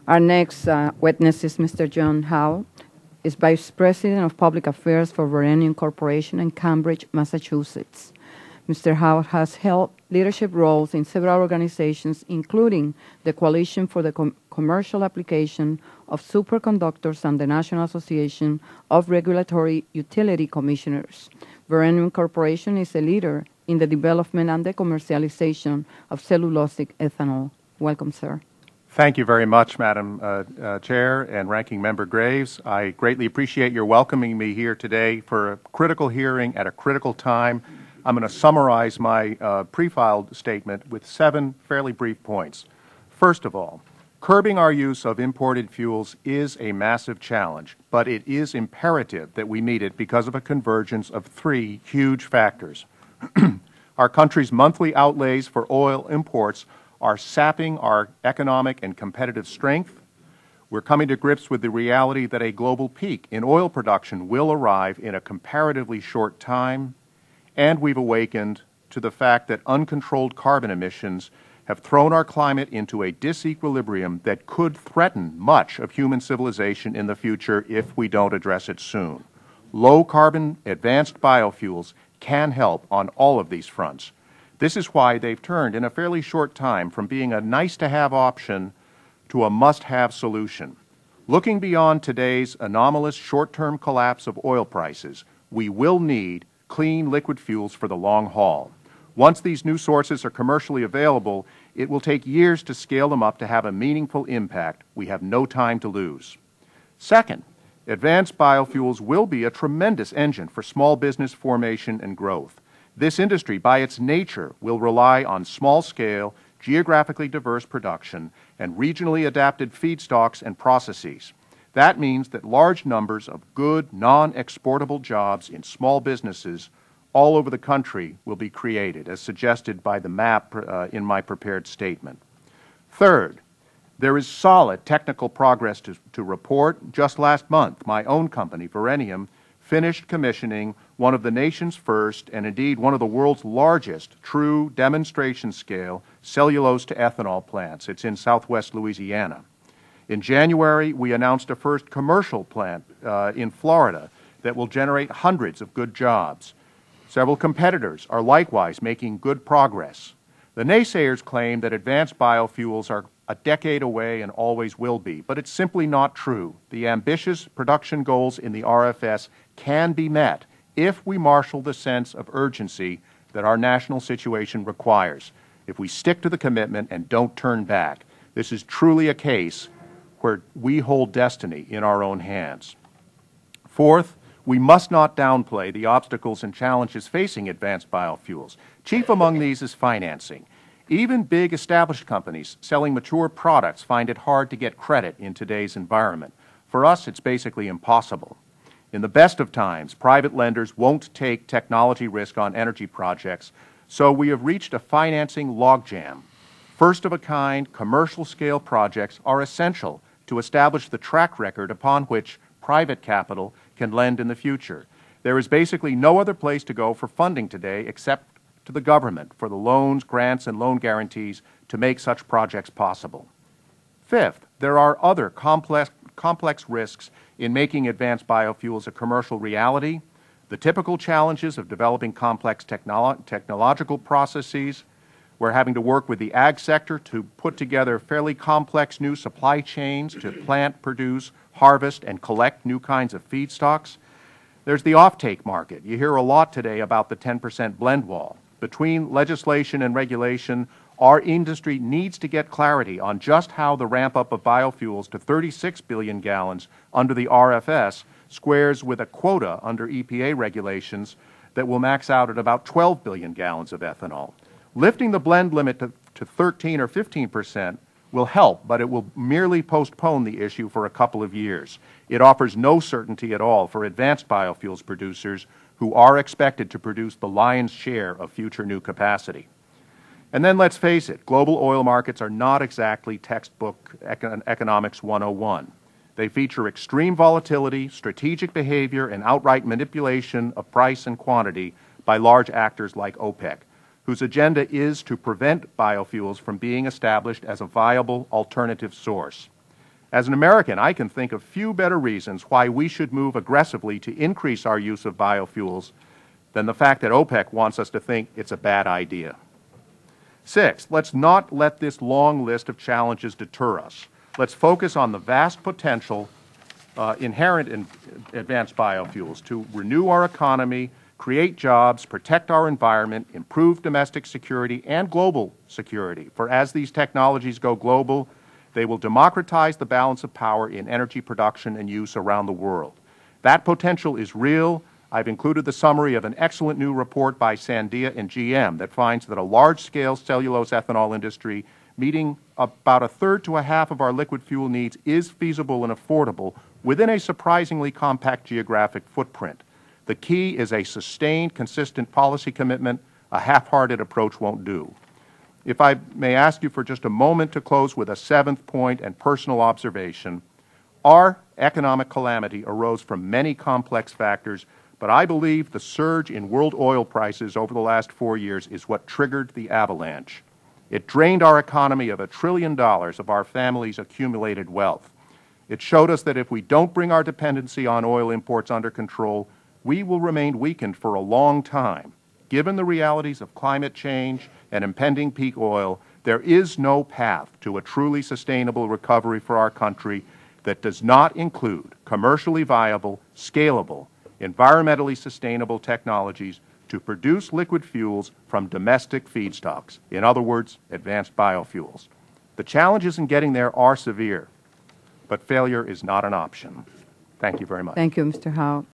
Our next witness is Mr. John Howe, is Vice President of Public Affairs for Verenium Corporation in Cambridge, Massachusetts. Mr. Howe has held leadership roles in several organizations, including the Coalition for the Commercial Application of Superconductors and the National Association of Regulatory Utility Commissioners. Verenium Corporation is a leader in the development and the commercialization of cellulosic ethanol. Welcome, sir. Thank you very much, Madam Chair and Ranking Member Graves. I greatly appreciate your welcoming me here today for a critical hearing at a critical time. I'm going to summarize my pre-filed statement with 7 fairly brief points. First of all, curbing our use of imported fuels is a massive challenge, but it is imperative that we meet it because of a convergence of 3 huge factors. Our country's monthly outlays for oil imports are sapping our economic and competitive strength. We're coming to grips with the reality that a global peak in oil production will arrive in a comparatively short time, and we've awakened to the fact that uncontrolled carbon emissions have thrown our climate into a disequilibrium that could threaten much of human civilization in the future if we don't address it soon. Low-carbon advanced biofuels can help on all of these fronts. This is why they've turned in a fairly short time from being a nice-to-have option to a must-have solution. Looking beyond today's anomalous short-term collapse of oil prices, we will need clean liquid fuels for the long haul. Once these new sources are commercially available, it will take years to scale them up to have a meaningful impact. We have no time to lose. Second, advanced biofuels will be a tremendous engine for small business formation and growth. This industry, by its nature, will rely on small-scale, geographically diverse production and regionally adapted feedstocks and processes. That means that large numbers of good, non-exportable jobs in small businesses all over the country will be created, as suggested by the map in my prepared statement. Third, there is solid technical progress to report. Just last month, my own company, Verenium, finished commissioning one of the nation's first, and indeed one of the world's largest, true demonstration-scale cellulose-to-ethanol plants. It's in southwest Louisiana. In January, we announced a first commercial plant in Florida that will generate hundreds of good jobs. Several competitors are likewise making good progress. The naysayers claim that advanced biofuels are a decade away and always will be, but it's simply not true. The ambitious production goals in the RFS can be met if we marshal the sense of urgency that our national situation requires, if we stick to the commitment and don't turn back. This is truly a case where we hold destiny in our own hands. Fourth, we must not downplay the obstacles and challenges facing advanced biofuels. Chief among these is financing. Even big established companies selling mature products find it hard to get credit in today's environment. For us, it's basically impossible. In the best of times, private lenders won't take technology risk on energy projects, so we have reached a financing logjam. First-of-a-kind, commercial-scale projects are essential to establish the track record upon which private capital can lend in the future. There is basically no other place to go for funding today except to the government for the loans, grants, and loan guarantees to make such projects possible. Fifth, there are other complex risks in making advanced biofuels a commercial reality. The typical challenges of developing complex technological processes. We're having to work with the ag sector to put together fairly complex new supply chains to plant, produce, harvest, and collect new kinds of feedstocks. There's the offtake market. You hear a lot today about the 10% blend wall. Between legislation and regulation, our industry needs to get clarity on just how the ramp-up of biofuels to 36 billion gallons under the RFS squares with a quota under EPA regulations that will max out at about 12 billion gallons of ethanol. Lifting the blend limit to 13 or 15% will help, but it will merely postpone the issue for a couple of years. It offers no certainty at all for advanced biofuels producers who are expected to produce the lion's share of future new capacity. And then let's face it, global oil markets are not exactly textbook economics 101. They feature extreme volatility, strategic behavior, and outright manipulation of price and quantity by large actors like OPEC, whose agenda is to prevent biofuels from being established as a viable alternative source. As an American, I can think of few better reasons why we should move aggressively to increase our use of biofuels than the fact that OPEC wants us to think it's a bad idea. Sixth, let's not let this long list of challenges deter us. Let's focus on the vast potential inherent in advanced biofuels to renew our economy, create jobs, protect our environment, improve domestic security and global security. For as these technologies go global, they will democratize the balance of power in energy production and use around the world. That potential is real. I've included the summary of an excellent new report by Sandia and GM that finds that a large-scale cellulose ethanol industry meeting about a third to a half of our liquid fuel needs is feasible and affordable within a surprisingly compact geographic footprint. The key is a sustained, consistent policy commitment. A half-hearted approach won't do. If I may ask you for just a moment to close with a seventh point and personal observation, our economic calamity arose from many complex factors, but I believe the surge in world oil prices over the last 4 years is what triggered the avalanche. It drained our economy of $1 trillion of our family's accumulated wealth. It showed us that if we don't bring our dependency on oil imports under control, we will remain weakened for a long time. Given the realities of climate change and impending peak oil, there is no path to a truly sustainable recovery for our country that does not include commercially viable, scalable, environmentally sustainable technologies to produce liquid fuels from domestic feedstocks, in other words, advanced biofuels. The challenges in getting there are severe, but failure is not an option. Thank you very much. Thank you, Mr. Howe.